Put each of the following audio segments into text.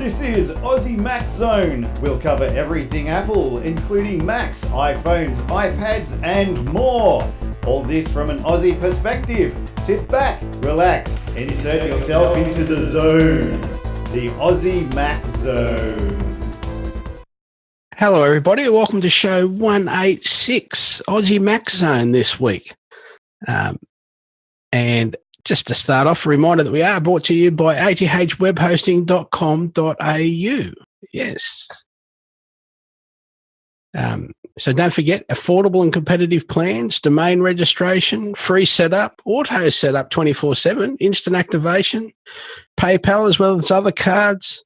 This is Aussie Mac Zone. We'll cover everything Apple, including Macs, iPhones, iPads, and more. All this from an Aussie perspective. Sit back, relax, insert yourself into the zone. The Aussie Mac Zone. Hello, everybody. Welcome to show 186, Aussie Mac Zone this week. And just to start off, a reminder that we are brought to you by athwebhosting.com.au. Yes. So don't forget, affordable and competitive plans, domain registration, free setup, auto setup 24/7, instant activation, PayPal as well as other cards,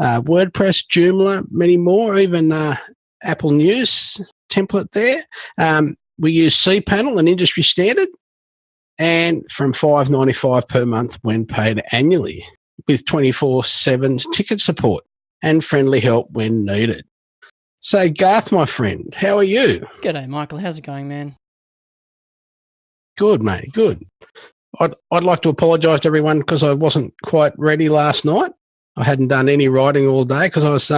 WordPress, Joomla, many more, even Apple News template there. We use cPanel, an industry standard, and from $5.95 per month when paid annually, with 24/7 ticket support and friendly help when needed. So, Garth, my friend, how are you? G'day, Michael. How's it going, man? Good, mate, good. I'd like to apologise to everyone because I wasn't quite ready last night. I hadn't done any writing all day because I was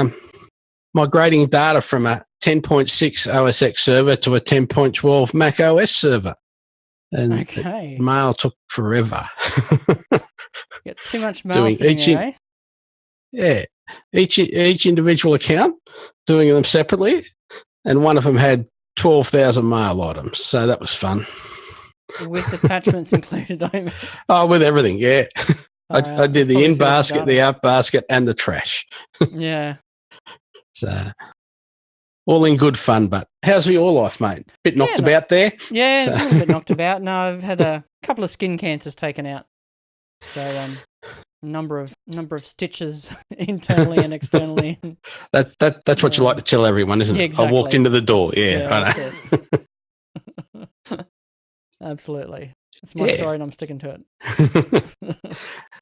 migrating data from a 10.6 OS X server to a 10.12 Mac OS server. And okay. the mail took forever. Got too much mail sitting there, eh? Yeah. Each individual account, doing them separately, and one of them had 12,000 mail items. So that was fun. With attachments included, I mean. Oh, with everything, yeah. I did the in basket, the out basket, and the trash. Yeah. So all in good fun, but how's your life, mate? Bit knocked about there? Yeah, a little bit knocked about. No, I've had a couple of skin cancers taken out. So number of stitches internally and externally. That's what you like to tell everyone, isn't it? Exactly. I walked into the door. Yeah, I know. That's it. Absolutely. It's my story and I'm sticking to it.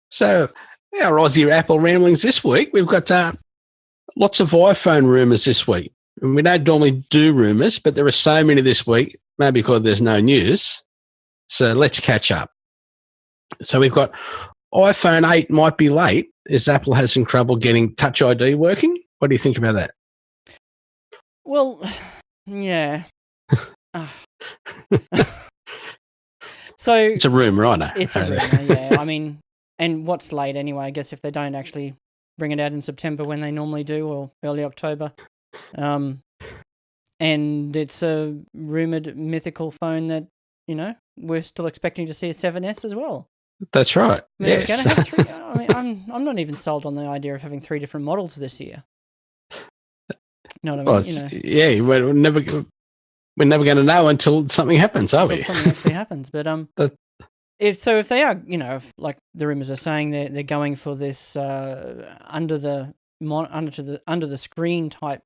So our Aussie Apple Ramblings this week, we've got lots of iPhone rumours this week. And we don't normally do rumours, but there are so many this week, maybe because there's no news. So let's catch up. So we've got iPhone 8 might be late as Apple has some trouble getting Touch ID working. What do you think about that? Well, yeah. So it's a rumour, I know. It's a rumour, yeah. I mean, and what's late anyway? I guess if they don't actually bring it out in September when they normally do, or early October. And it's a rumoured mythical phone that, you know, we're still expecting to see a 7S as well. That's right. I mean, yes. We're gonna have three, I mean, I'm not even sold on the idea of having 3 different models this year. You know what I mean? Well, yeah, we're never going to know until something happens, are we? Until something actually happens. But if they are, you know, if, like the rumours are saying, they're going for this under the screen type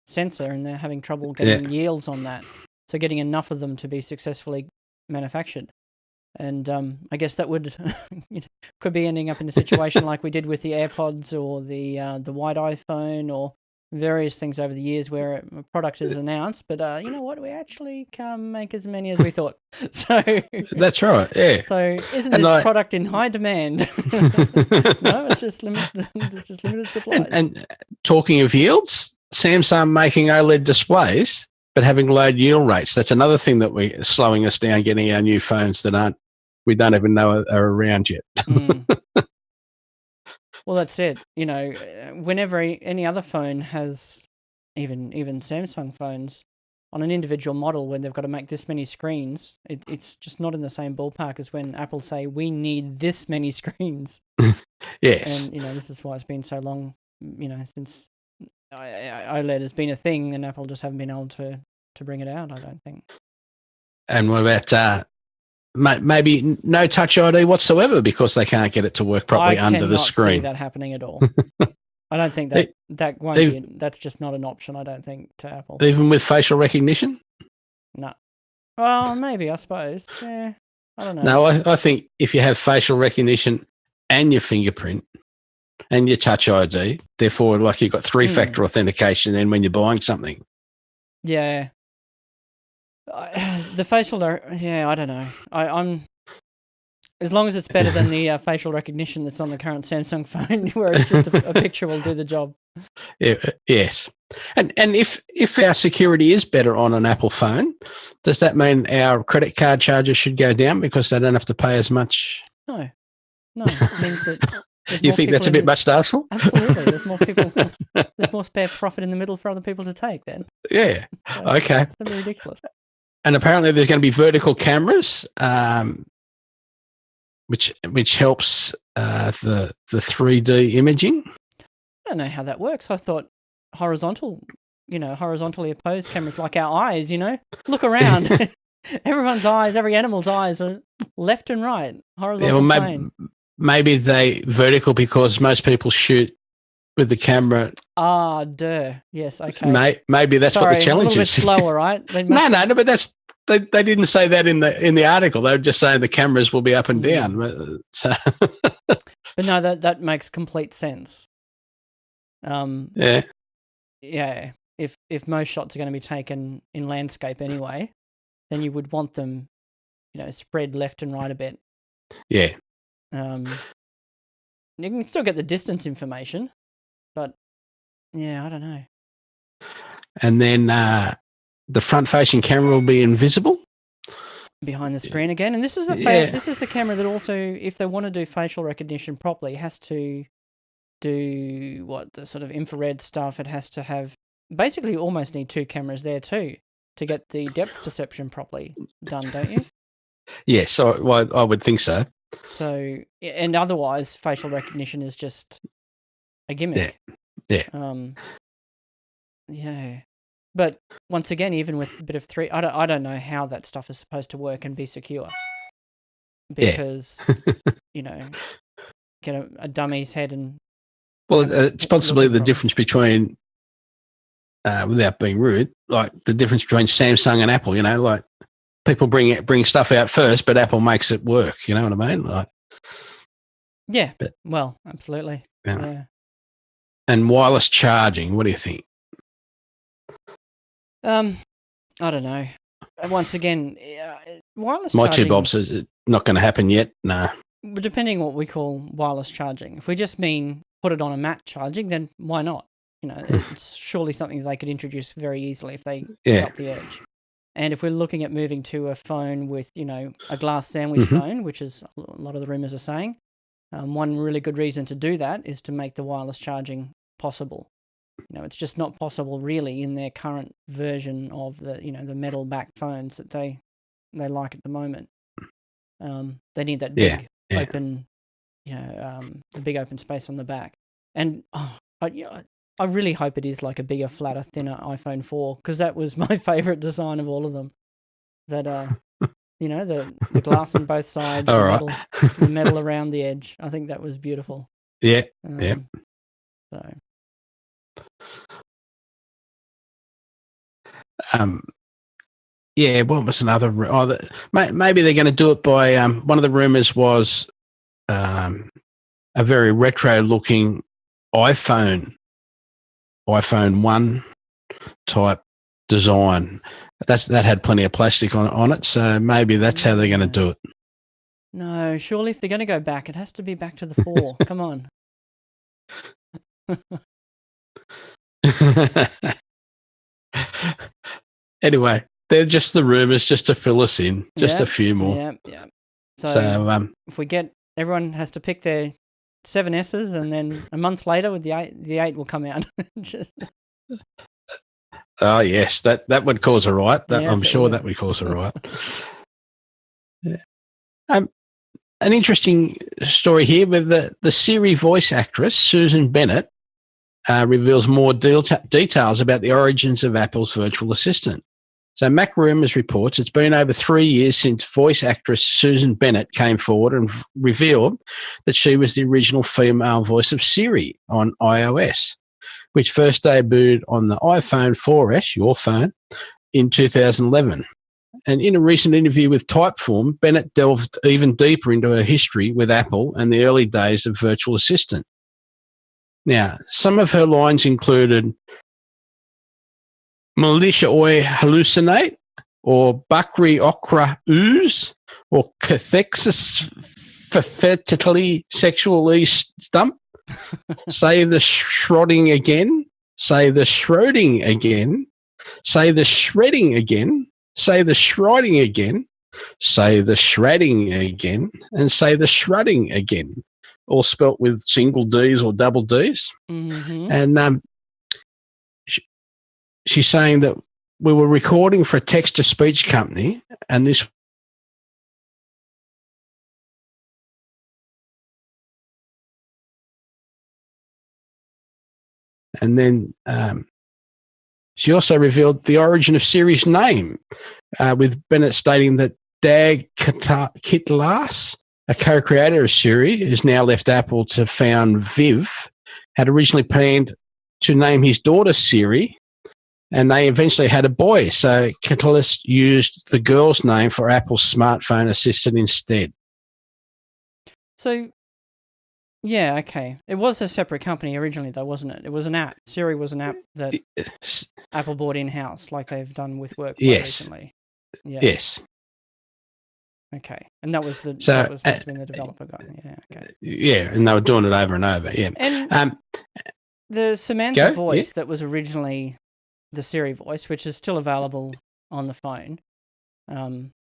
sensor, and they're having trouble getting yields on that. So getting enough of them to be successfully manufactured. And I guess that would could be ending up in a situation like we did with the AirPods or the white iPhone or various things over the years where a product is announced, but you know what? We actually can't make as many as we thought. So that's right. Yeah. So isn't this product in high demand? No, it's just limited. It's just limited supply. And talking of yields, Samsung making OLED displays but having low yield rates. That's another thing that we're slowing us down getting our new phones that we don't even know are around yet. Well, that's it. You know, whenever any other phone has, even Samsung phones, on an individual model when they've got to make this many screens, it's just not in the same ballpark as when Apple say, we need this many screens. Yes. And, you know, this is why it's been so long, you know, since OLED has been a thing, and Apple just haven't been able to bring it out, I don't think. And what about maybe no Touch ID whatsoever because they can't get it to work properly under the screen? I cannot see that happening at all. I don't think that won't be. That's just not an option, I don't think, to Apple. Even with facial recognition? No. Well, maybe, I suppose. Yeah, I don't know. No, I think if you have facial recognition and your fingerprint and your Touch ID, therefore, like you've got 3-factor authentication then when you're buying something. Yeah. The facial, I don't know. As long as it's better than the facial recognition that's on the current Samsung phone, where it's just a picture will do the job. Yes. And if our security is better on an Apple phone, does that mean our credit card charges should go down because they don't have to pay as much? No. It means that you think that's a bit much to ask for? Absolutely. There's more people. There's more spare profit in the middle for other people to take then. Yeah. So, okay. That'd be ridiculous. And apparently there's going to be vertical cameras, which helps the 3D imaging. I don't know how that works. I thought horizontally opposed cameras like our eyes, look around. Everyone's eyes, every animal's eyes are left and right, horizontal plane. Maybe they vertical because most people shoot with the camera. Ah, yes, okay. Maybe that's what the challenge is. A little bit slower, right? No, but that's they didn't say that in the article. They were just saying the cameras will be up and down. But no, that makes complete sense. Yeah. If most shots are going to be taken in landscape anyway, then you would want them, spread left and right a bit. Yeah. You can still get the distance information, but yeah, I don't know. And then the front-facing camera will be invisible behind the screen again. And this is the camera that also, if they want to do facial recognition properly, has to do the sort of infrared stuff. It has to have basically almost need two cameras there too to get the depth perception properly done, don't you? Yes, so I would think so. So, and otherwise, facial recognition is just a gimmick. Yeah. Yeah. But once again, even with a bit of I don't know how that stuff is supposed to work and be secure. Because, get a dummy's head and... Well, it's possibly the difference between, without being rude, like the difference between Samsung and Apple, like people bring stuff out first, but Apple makes it work, you know what I mean? Like, yeah, well, absolutely. Yeah. And wireless charging, what do you think? I don't know. Once again, wireless charging... My charging... two bobs is not going to happen yet, no. Depending what we call wireless charging. If we just mean put it on a mat charging, then why not? It's surely something they could introduce very easily if they get up the edge. And if we're looking at moving to a phone with, a glass sandwich phone, which is a lot of the rumors are saying, one really good reason to do that is to make the wireless charging possible. It's just not possible really in their current version of the, the metal back phones that they like at the moment. They need that big open, the big open space on the back. And I really hope it is like a bigger, flatter, thinner iPhone 4 because that was my favorite design of all of them. That the glass on both sides, the metal around the edge. I think that was beautiful. Yeah. So. What was another? Maybe they're going to do it by. One of the rumors was a very retro-looking iPhone 1 type design. That had plenty of plastic on it, so maybe that's how they're going to do it. No, surely if they're going to go back, it has to be back to the 4. Come on. Anyway, they're just the rumors, just to fill us in. Just a few more. Yeah. So if everyone has to pick their 7S's, and then a month later, with the 8 will come out. Oh yes, that would cause a riot. I'm sure that would cause a riot. An interesting story here with the Siri voice actress Susan Bennett reveals more details about the origins of Apple's virtual assistant. So Mac Rumors reports it's been over 3 years since voice actress Susan Bennett came forward and revealed that she was the original female voice of Siri on iOS, which first debuted on the iPhone 4S, your phone, in 2011. And in a recent interview with Typeform, Bennett delved even deeper into her history with Apple and the early days of virtual assistant. Now, some of her lines included Militia Oi hallucinate, or Bakri Okra ooze, or Cathexis hypothetically sexually stump. Say the shrodding again. Say the shrouding again. Say the shredding again. Say the shrouding again. Say the shredding again. And say the shrudding again. All spelt with single D's or double D's. Mm-hmm. And she's saying that we were recording for a text-to-speech company, and this and then she also revealed the origin of Siri's name, with Bennett stating that Dag Kitlas, a co-creator of Siri, who's now left Apple to found Viv, had originally planned to name his daughter Siri, and they eventually had a boy. So Kitlas used the girl's name for Apple's smartphone assistant instead. So, yeah, okay. It was a separate company originally, though, wasn't it? It was an app. Siri was an app that Apple bought in-house, like they've done with Work recently. Yeah. Yes. Okay, and that was must have been the developer guy. Yeah. Okay. Yeah, and they were doing it over and over. Yeah. And the Samantha voice that was originally the Siri voice, which is still available on the phone,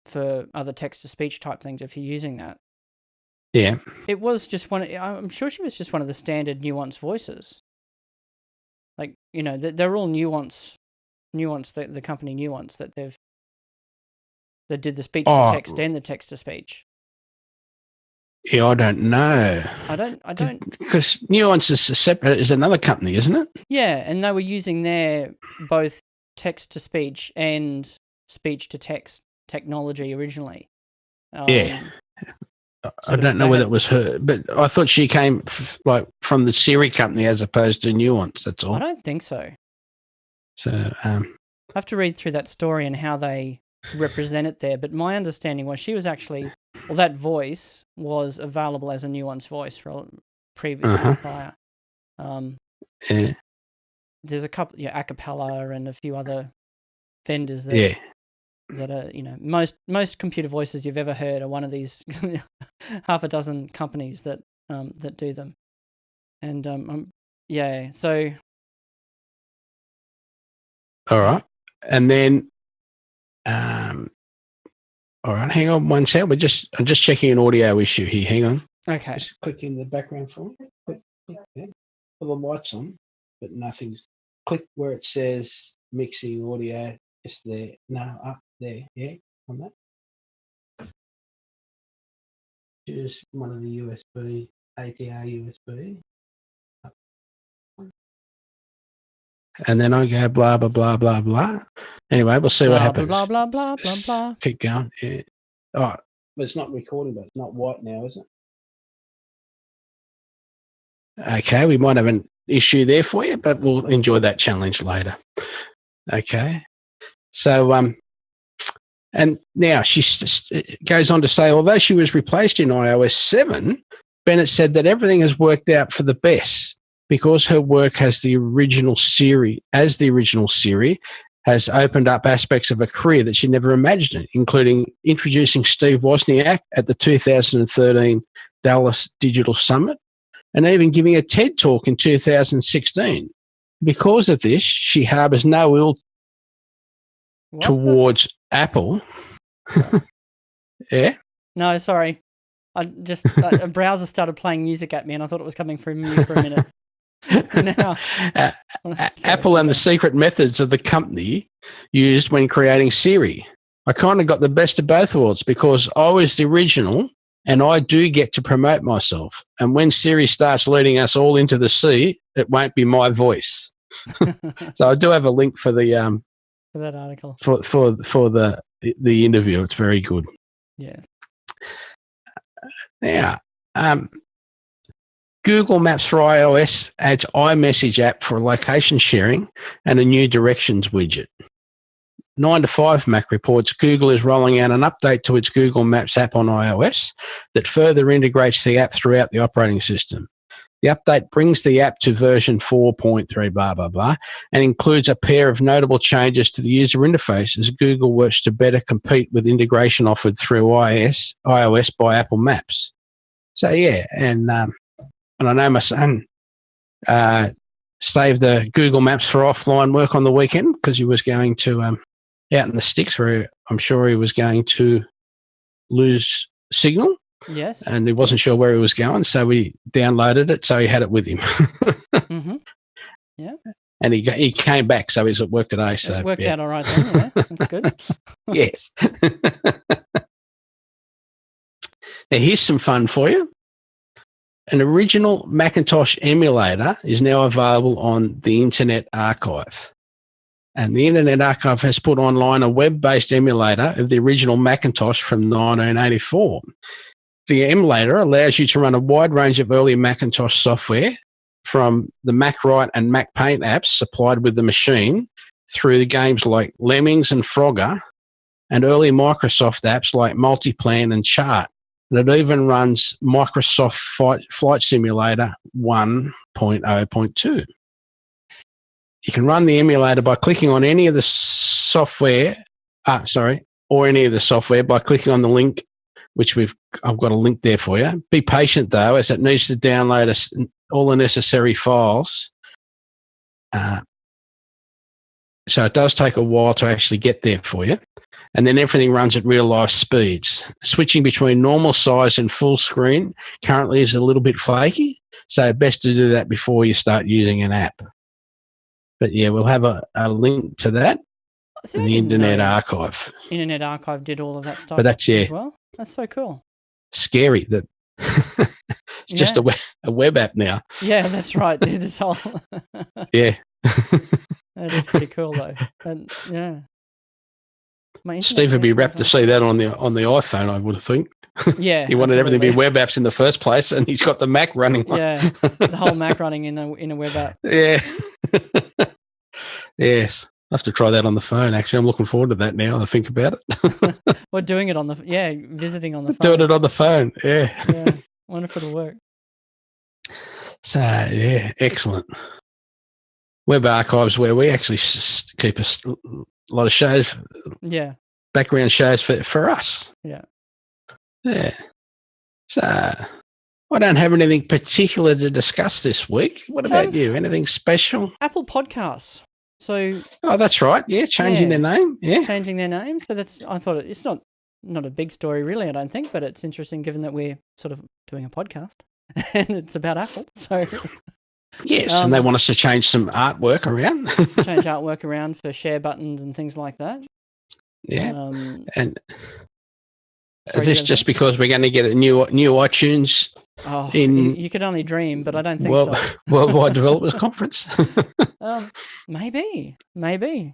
for other text-to-speech type things if you're using that. Yeah. It was just I'm sure she was just one of the standard Nuance voices. Like, they're all Nuance, the company Nuance that did the speech to text and the text to speech. Yeah, I don't know. I don't because Nuance is another company, isn't it? Yeah, and they were using their both text to speech and speech to text technology originally. Yeah. I don't know whether it was her, but I thought she came from the Siri company as opposed to Nuance. That's all. I don't think so. So I have to read through that story and how they represent it there. But my understanding was she was actually, that voice was available as a Nuance voice for previously prior. Yeah. There's a couple, Acapella and a few other vendors there. That are, most computer voices you've ever heard are one of these half a dozen companies that do them, and so. All right, and then, all right, hang on one second. I'm just checking an audio issue here. Hang on. Okay. Just click in the background for me. Click there. Well, the light's on, but nothing's. Click where it says mixing audio. Just there. No, up there. Yeah, on that. Choose one of the USB, ATR USB. And then I go blah, blah, blah, blah, blah. Anyway, we'll see what happens. Blah, blah, blah, blah, blah. Keep going. Yeah. All right. But it's not recording, but it's not white now, is it? Okay, we might have an issue there for you, but we'll enjoy that challenge later. Okay. So, and now she goes on to say, although she was replaced in iOS 7, Bennett said that everything has worked out for the best because her work as the original Siri has opened up aspects of a career that she never imagined, including introducing Steve Wozniak at the 2013 Dallas Digital Summit and even giving a TED Talk in 2016. Because of this, she harbors no ill towards Apple. Yeah? No, sorry. I just a browser started playing music at me and I thought it was coming from you for a minute. Now, Apple and the secret methods of the company used when creating Siri. I kind of got the best of both worlds because I was the original and I do get to promote myself. And when Siri starts leading us all into the sea, it won't be my voice. So I do have a link for the for that article for the interview. It's very good. Yes. Now, Google Maps for iOS adds iMessage app for location sharing and a new directions widget. 9 to 5 Mac reports Google is rolling out an update to its Google Maps app on iOS that further integrates the app throughout the operating system. The update brings the app to version 4.3, blah, blah, blah, and includes a pair of notable changes to the user interface as Google works to better compete with integration offered through iOS by Apple Maps. So yeah, and I know my son saved the Google Maps for offline work on the weekend because he was going to out in the sticks where I'm sure he was going to lose signal. Yes. And he wasn't sure where he was going, so we downloaded it so he had it with him. Mm-hmm. Yeah. And he came back, so he's at work today. So it worked out all right then, yeah. That's good. Yes. Now, here's some fun for you. An original Macintosh emulator is now available on the Internet Archive. And the Internet Archive has put online a web-based emulator of the original Macintosh from 1984. The emulator allows you to run a wide range of early Macintosh software from the MacWrite and MacPaint apps supplied with the machine through the games like Lemmings and Frogger and early Microsoft apps like Multiplan and Chart. And it even runs Microsoft Flight Simulator 1.0.2. You can run the emulator by clicking on any of the software, or any of the software by clicking on the link, which I've got a link there for you. Be patient though, as it needs to download all the necessary files. So it does take a while to actually get there for you. And then everything runs at real life speeds. Switching between normal size and full screen currently is a little bit flaky, so best to do that before you start using an app. But yeah, we'll have a link to that in the Internet Archive. Internet Archive did all of that stuff. But that's as well. That's so cool. Scary that it's just a web app now. Yeah, that's right. This whole yeah. That is pretty cool though. Yeah. Steve would be rapt to see that on the iPhone, I would think. Yeah. He wanted everything to be web apps in the first place, and he's got the Mac running. Yeah, the whole Mac running in a web app. Yeah. Yes. I'll have to try that on the phone, actually. I'm looking forward to that now. I think about it. We're doing it visiting on the phone. Doing it on the phone, yeah. Yeah, wonder if it'll work. So, yeah, excellent. Web Archives, where we actually keep a lot of shows. Yeah. Background shows for us. Yeah. Yeah. So, I don't have anything particular to discuss this week. What about you? Anything special? Apple Podcasts. So. Oh, that's right. Yeah, changing their name. Yeah. Changing their name. So I thought it's not a big story really, I don't think, but it's interesting given that we're sort of doing a podcast and it's about Apple. So. Yes, and they want us to change some artwork around. Change artwork around for share buttons and things like that. Yeah. And is this just because we're going to get a new iTunes? Oh, you could only dream, but I don't think so. Worldwide Developers Conference. Maybe. Yeah.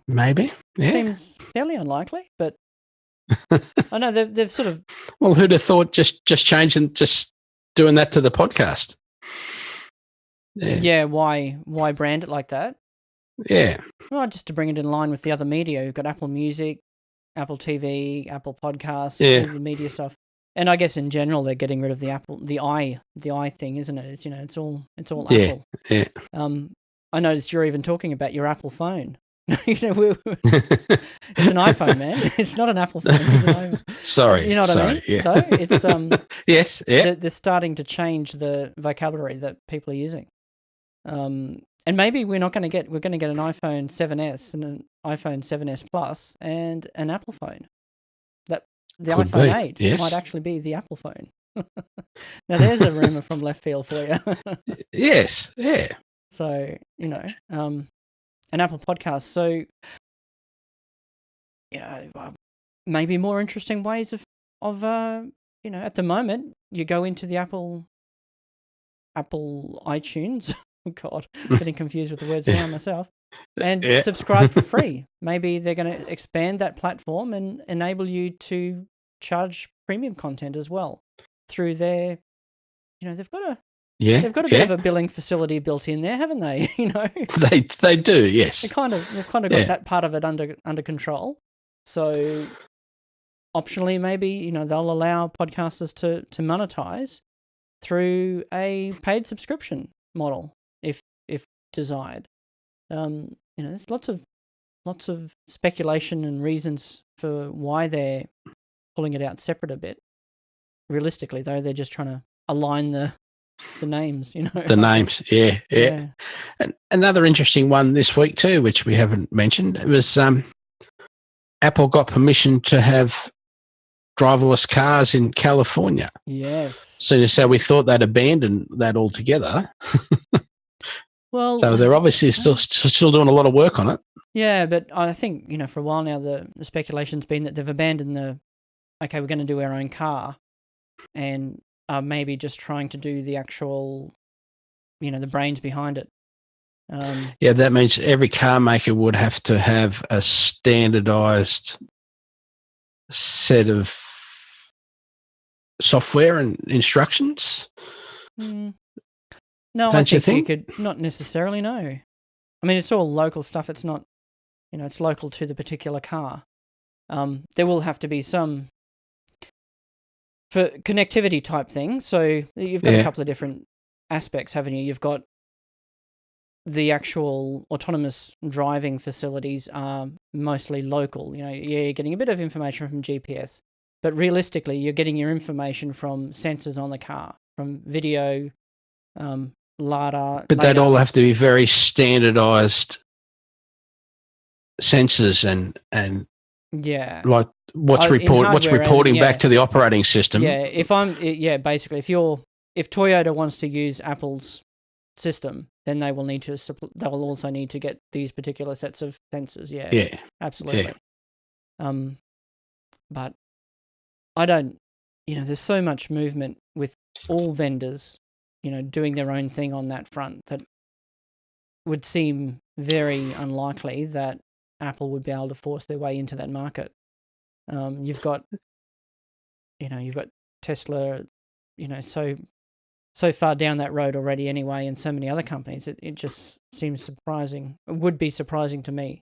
Seems fairly unlikely, but I know they've sort of. Well, who'd have thought just changing, just doing that to the podcast? Yeah. Why brand it like that? Yeah. Well, just to bring it in line with the other media. You've got Apple Music, Apple TV, Apple Podcasts, all the media stuff. And I guess in general they're getting rid of the i thing, isn't it? It's all Apple. Yeah. I noticed you're even talking about your Apple phone. It's an iPhone, man. It's not an Apple phone. It's an iPhone. Sorry. You know what I mean? Yeah. Though it's yes. Yeah. They're starting to change the vocabulary that people are using. And maybe we're going to get an iPhone 7S and an iPhone 7S Plus and an Apple phone. The Could iPhone be, 8 yes. might actually be the Apple phone. Now there's a rumor from left field for you. Yes. Yeah. So, an Apple podcast. So, maybe more interesting ways of at the moment you go into the Apple iTunes. Oh God, getting confused with the words now myself. And subscribe for free. Maybe they're going to expand that platform and enable you to charge premium content as well through their. They've got a bit of a billing facility built in there, haven't they? They do, yes. They've kind of got that part of it under control. So optionally, maybe they'll allow podcasters to monetize through a paid subscription model if desired. There's lots of speculation and reasons for why they're pulling it out separate a bit. Realistically, though, they're just trying to align the names, The names, yeah. And another interesting one this week too, which we haven't mentioned, it was Apple got permission to have driverless cars in California. Yes. So we thought they'd abandoned that altogether. Well, so they're obviously still doing a lot of work on it. Yeah, but I think, for a while now, the speculation's been that they've abandoned we're going to do our own car, and maybe just trying to do the actual, the brains behind it. Yeah, that means every car maker would have to have a standardized set of software and instructions. No, Don't I think you think? you could not necessarily know. I mean, it's all local stuff. It's not, it's local to the particular car. There will have to be some for connectivity type thing. So you've got a couple of different aspects, haven't you? You've got the actual autonomous driving facilities are mostly local. You're getting a bit of information from GPS, but realistically, you're getting your information from sensors on the car, from video, LiDAR. But they'd all have to be very standardized sensors and like what's reporting back to the operating system. Yeah, basically, if Toyota wants to use Apple's system, then they will also need to get these particular sets of sensors. Yeah, absolutely. Yeah. But I don't. There's so much movement with all vendors, doing their own thing on that front that would seem very unlikely that Apple would be able to force their way into that market. You've got Tesla, so far down that road already anyway, and so many other companies. It just seems surprising. It would be surprising to me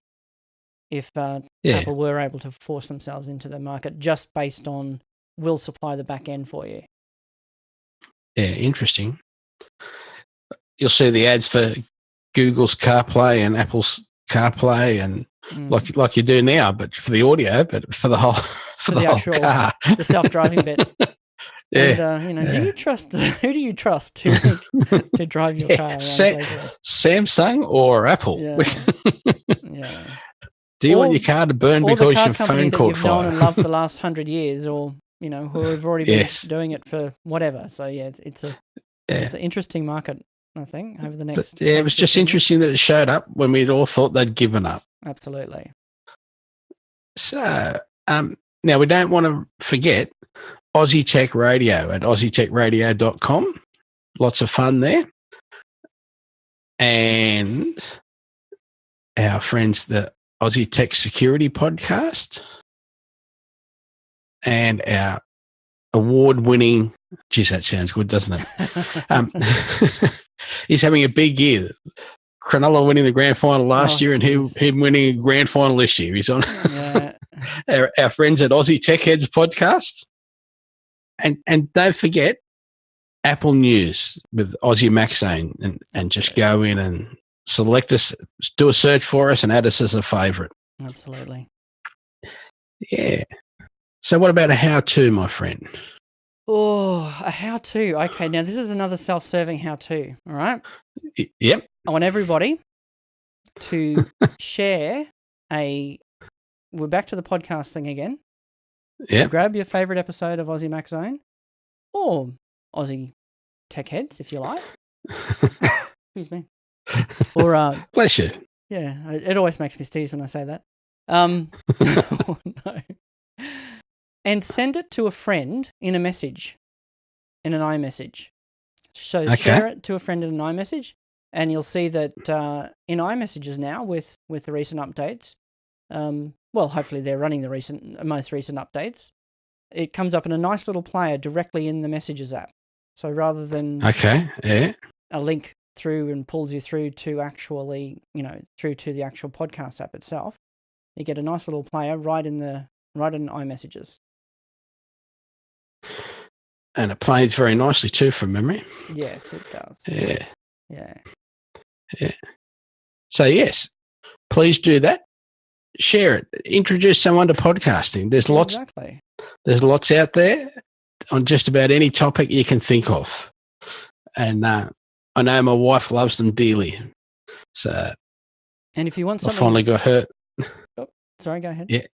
if Apple were able to force themselves into the market just based on we'll supply the back end for you. Yeah, interesting. You'll see the ads for Google's CarPlay and Apple's CarPlay and like you do now, but for the audio, but for the whole for the whole actual car, the self-driving bit. Yeah. And, who do you trust to drive your car around safely? Samsung or Apple? Yeah. Do you want your car to burn because your phone caught fire? Known and loved the last 100 years, or who have already been doing it for whatever. So it's an interesting market, I think, over the next. But, it was just interesting that it showed up when we'd all thought they'd given up. Absolutely. So now we don't want to forget Aussie Tech Radio at aussietechradio.com. Lots of fun there. And our friends, the Aussie Tech Security Podcast, and our award-winning, geez, that sounds good, doesn't it? He's having a big year. Cronulla winning the grand final last year and him winning a grand final this year. He's on our friends at Aussie Tech Heads Podcast. And don't forget Apple News with Aussie Maxine and just go in and select us, do a search for us and add us as a favourite. Absolutely. Yeah. So what about a how-to, my friend? Oh, a how-to. Okay, now this is another self-serving how-to, all right? Yep. I want everybody to share we're back to the podcast thing again. Yeah. Grab your favourite episode of Aussie Mac Zone or Aussie Tech Heads, if you like. Excuse me. Or bless you. Yeah, it always makes me sneeze when I say that. Oh, no. And send it to a friend in a message, in an iMessage. So share it to a friend in an iMessage, and you'll see that in iMessages now with the recent updates, well, hopefully they're running the most recent updates. It comes up in a nice little player directly in the Messages app. So rather than a link through and pulls you through to actually, through to the actual podcast app itself, you get a nice little player right in iMessages. And it plays very nicely too from memory. Yes, it does. Yeah. So yes, please do that. Share it. Introduce someone to podcasting. There's lots out there. on just about any topic you can think of. And I know my wife loves them dearly. So, and if you want I something, finally got her. Oh, sorry, go ahead. Yeah.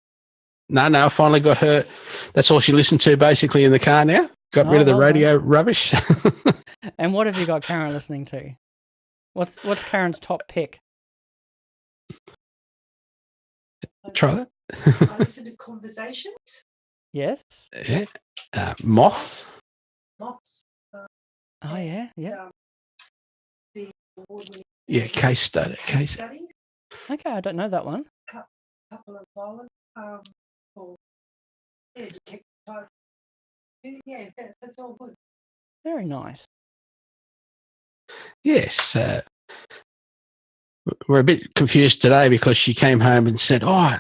No, I finally got her. That's all she listened to basically in the car now. Got rid of the radio rubbish. And what have you got Karen listening to? What's Karen's top pick? Try that. I listen to Conversations. Yes. Yeah. Moths. Moths. Oh yeah. The award-winning. Yeah, case study. Study. Okay, I don't know that one. Couple of violent. Detective type. Yeah, that's all good. Very nice. Yes. We're a bit confused today because she came home and said, "Oh,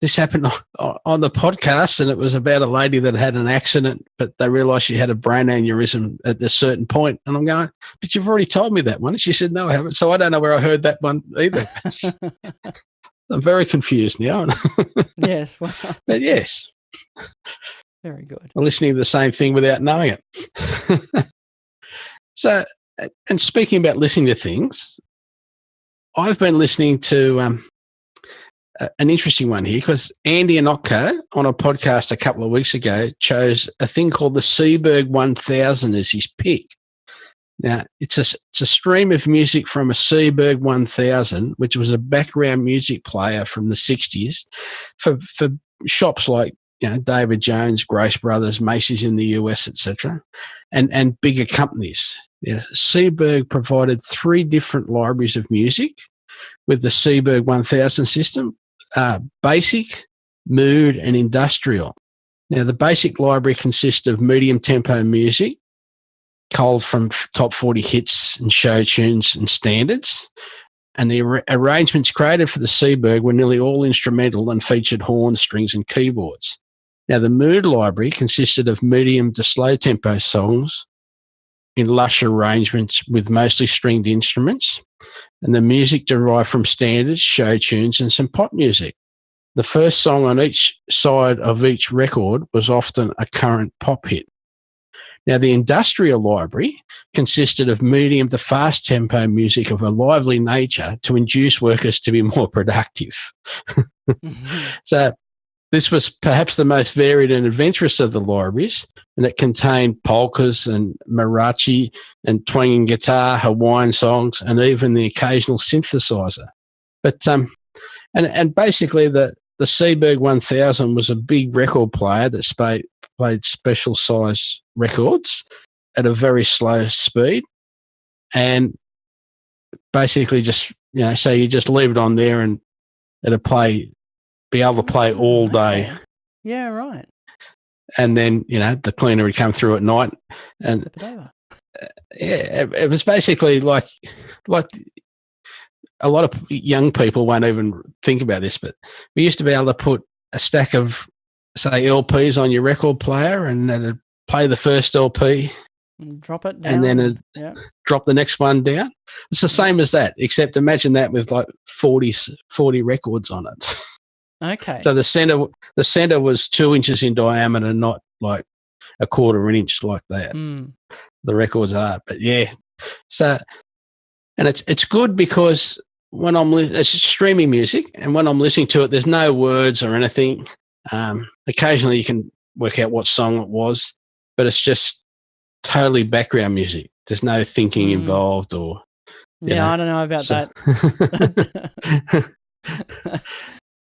this happened on the podcast, and it was about a lady that had an accident, but they realised she had a brain aneurysm at a certain point." And I'm going, "But you've already told me that one." And she said, "No, I haven't." So I don't know where I heard that one either. I'm very confused now. Yes. Well. But yes. Very good. I'm listening to the same thing without knowing it. So, and speaking about listening to things, I've been listening to an interesting one here because Andy Anotko on a podcast a couple of weeks ago chose a thing called the Seaberg 1000 as his pick. Now, it's a stream of music from a Seaberg 1000, which was a background music player from the 60s for shops like David Jones, Grace Brothers, Macy's in the US, etc., and bigger companies. Yeah, Seaberg provided 3 different libraries of music with the Seaberg 1000 system: basic, mood, and industrial. Now, the basic library consists of medium tempo music, culled from top 40 hits and show tunes and standards. And the arrangements created for the Seaberg were nearly all instrumental and featured horns, strings, and keyboards. Now, the mood library consisted of medium to slow tempo songs in lush arrangements with mostly stringed instruments, and the music derived from standards, show tunes, and some pop music. The first song on each side of each record was often a current pop hit. Now, the industrial library consisted of medium to fast tempo music of a lively nature to induce workers to be more productive. So this was perhaps the most varied and adventurous of the libraries, and it contained polkas and mariachi and twanging guitar, Hawaiian songs, and even the occasional synthesizer. But and basically the Seaberg 1000 was a big record player that played special size records at a very slow speed, and basically just so you just leave it on there and it'll be able to play all day. Okay. Yeah, right. And then the cleaner would come through at night, and it was basically like a lot of young people won't even think about this, but we used to be able to put a stack of, say, LPs on your record player, and it'd play the first LP, drop it down, and then it'd drop the next one down. It's the same as that, except imagine that with like 40 records on it. Okay. So the center was 2 inches in diameter, not like a quarter of an inch like that. The records are, but yeah. So, and it's good because when it's streaming music, and when I'm listening to it, there's no words or anything. Occasionally you can work out what song it was, but it's just totally background music. There's no thinking involved, or I don't know about that.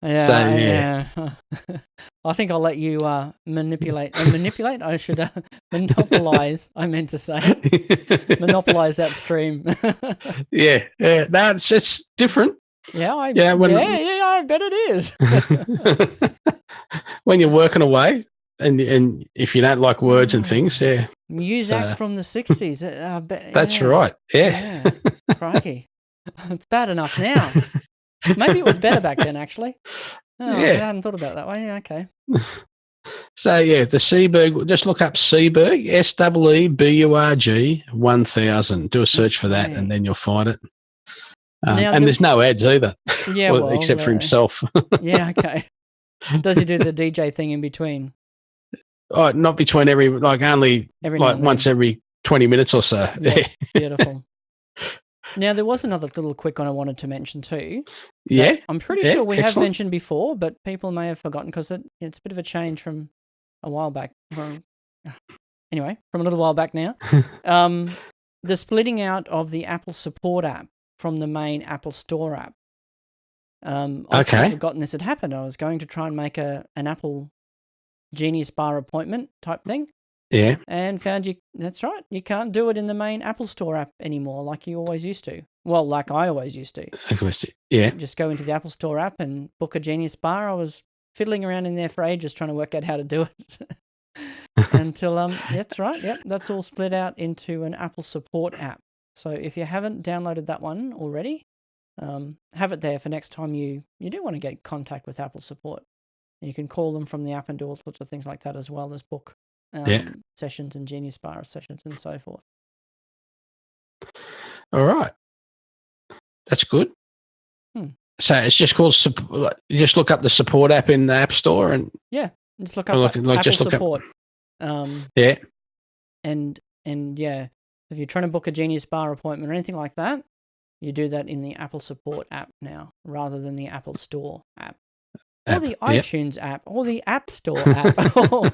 Yeah. I think I'll let you manipulate. I should monopolize. I meant to say monopolize that stream. Yeah. No, it's different. Yeah, I bet it is. When you're working away, and if you don't like words and things, music from the 60s. That's right. Yeah. Crikey, it's bad enough now. Maybe it was better back then, actually. I hadn't thought about it that way. Yeah, okay. So, the Seaberg, just look up Seaberg, SEEBURG 1000. Do a search for that, and then you'll find it. And there's no ads either, except for himself. Yeah, okay. Does he do the DJ thing in between? Oh, not between only Every now and once then. every 20 minutes or so. Yeah, beautiful. Now, there was another little quick one I wanted to mention too. Yeah. I'm pretty sure we have mentioned before, but people may have forgotten because it's a bit of a change from a while back. Anyway, from a little while back now. The splitting out of the Apple Support app from the main Apple Store app. I'd forgotten this had happened. I was going to try and make an Apple Genius Bar appointment type thing. Yeah. And found that's right, you can't do it in the main Apple Store app anymore like you always used to. Well, like I always used to. Yeah. Just go into the Apple Store app and book a Genius Bar. I was fiddling around in there for ages trying to work out how to do it. Until, that's right, yep, that's all split out into an Apple Support app. So if you haven't downloaded that one already, have it there for next time you do want to get in contact with Apple Support. You can call them from the app and do all sorts of things like that as well as book sessions and Genius Bar sessions and so forth. All right. That's good. So it's just called, you just look up the support app in the App Store and... Yeah, just look up Apple Support. Yeah. And yeah, if you're trying to book a Genius Bar appointment or anything like that, you do that in the Apple Support app now rather than the Apple Store app. Or the iTunes app, or the App Store app, or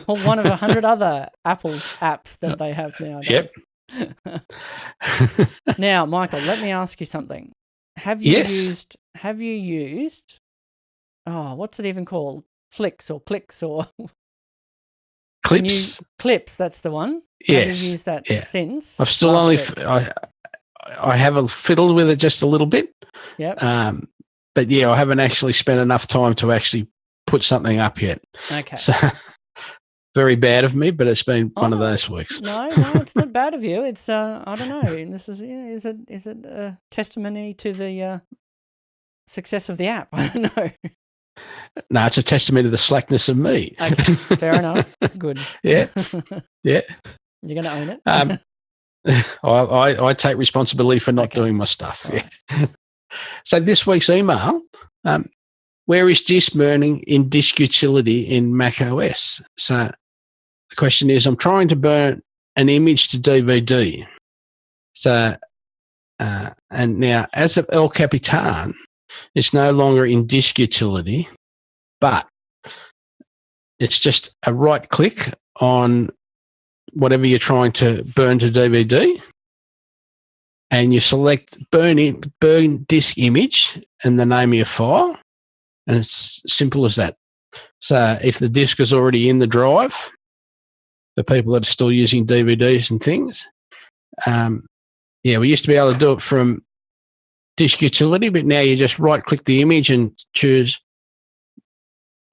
one of 100 other Apple apps that they have nowadays. Yep. Now, Michael, let me ask you something. Have you used what's it even called? Flicks or clicks or Clips? Clips, that's the one. Yes. Have you used that since? I've still I have fiddled with it just a little bit. Yep. But yeah, I haven't actually spent enough time to actually put something up yet. Okay. So very bad of me, but it's been one of those weeks. No, it's not bad of you. It's I don't know. This is it a testimony to the success of the app? I don't know. No, it's a testament to the slackness of me. Okay, fair enough. Good. Yeah. Yeah. You're going to own it? I take responsibility for not doing my stuff. Right. Yeah. So this week's email, where is disk burning in disk utility in Mac OS? So the question is, I'm trying to burn an image to DVD. So, and now as of El Capitan, it's no longer in disk utility, but it's just a right click on whatever you're trying to burn to DVD. And you select burn disk image and the name of your file, and it's simple as that. So if the disk is already in the drive, for people that are still using DVDs and things, we used to be able to do it from disk utility, but now you just right-click the image and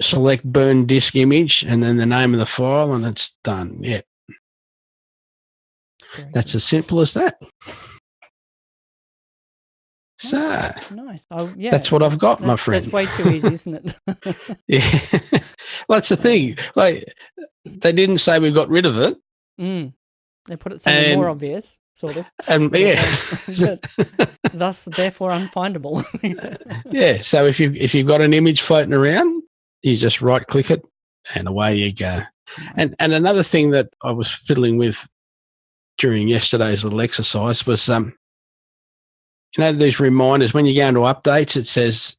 select burn disk image and then the name of the file, and it's done. Yeah, that's as simple as that. So nice. That's what I've got, my friend. That's way too easy, isn't it? Yeah. Well, that's the thing. Like, they didn't say we got rid of it. They put it something more obvious, sort of. And thus, therefore, unfindable. Yeah. So if you've got an image floating around, you just right click it, and away you go. And another thing that I was fiddling with during yesterday's little exercise was these reminders, when you go into updates, it says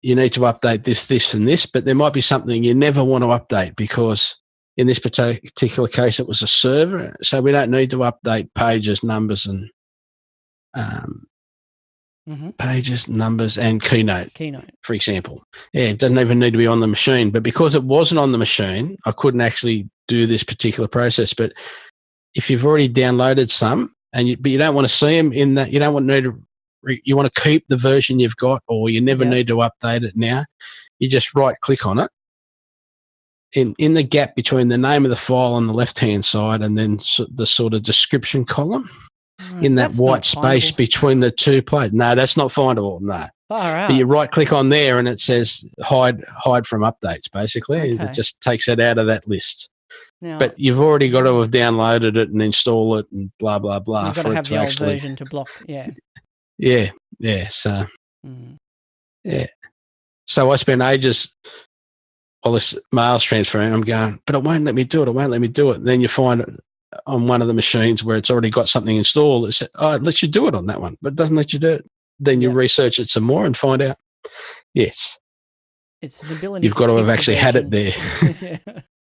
you need to update this, this, and this, but there might be something you never want to update because in this particular case, it was a server. So we don't need to update pages, numbers, and pages, numbers, and Keynote, for example. Yeah, it doesn't even need to be on the machine. But because it wasn't on the machine, I couldn't actually do this particular process. But if you've already downloaded some, but you don't want to see them in that, you want to keep the version you've got, or you never need to update it now. You just right click on it. In the gap between the name of the file on the left-hand side and then the sort of description column, in that white space between the two plates. No, that's not findable. No. Far out. But you right click on there and it says hide from updates, basically. Okay. It just takes it out of that list. Now, but you've already got to have downloaded it and install it and blah, blah, blah. You've got to have the old version to block, Yeah, so, yeah. So I spent ages while this mail's transferring, I'm going, but it won't let me do it. It won't let me do it. And then you find it on one of the machines where it's already got something installed. It says, oh, it lets you do it on that one, but it doesn't let you do it. Then you research it some more and find out, yes, it's an ability. You've got to have actually had it there.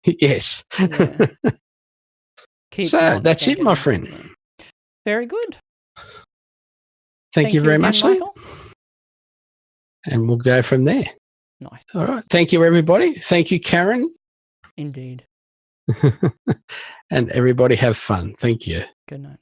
Yes. Yeah. So that's it, my friend. Very good. Thank you very again, much, Lee. Michael. And we'll go from there. Nice. All right. Thank you, everybody. Thank you, Karen. Indeed. And everybody have fun. Thank you. Good night.